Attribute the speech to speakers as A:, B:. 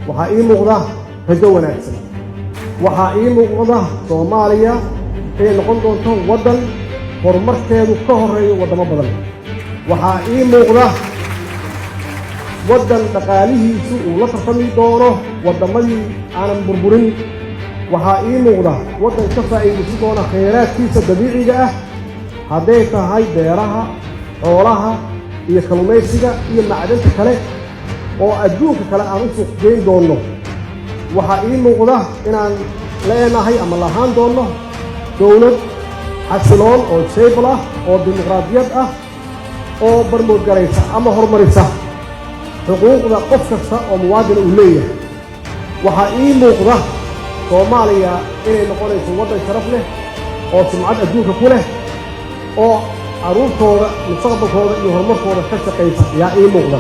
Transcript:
A: waxaa ii muuqda rajo wanaagsan waxaa ii muuqda Soomaaliya inay noqon doonto waddan horumarkeedu ka horeeyo wadamo badan waxaa ii muuqda waddan dhaqaalihiisu uu la tartami doono wadamadii aanan burburin waxaa ii muuqda waddan ka faa'iidaysan doona khayraadkiisa dabiiciga ah hadday tahay beeraha xoolaha iyo kalluumaysiga iyo macdanta kale oo adduunka kale aan u suuq geyn doono waxaa ii muuqda inaan leenahay ama lahaan doono dowlad xasiloon oo stable ah oo dimuqraadiyad ah oo barmoodgaraysa ama horumarisa xuquuqda qof kasta oo muwaadin uu leeyahay waxaa ii muuqda Soomaaliya inay noqonayso waddan sharaf leh oo sumcad adduunka ku leh oo caruurtooda mustaqbalkooda iyo horumarkooda ka shaqaysa yaa ii muuqda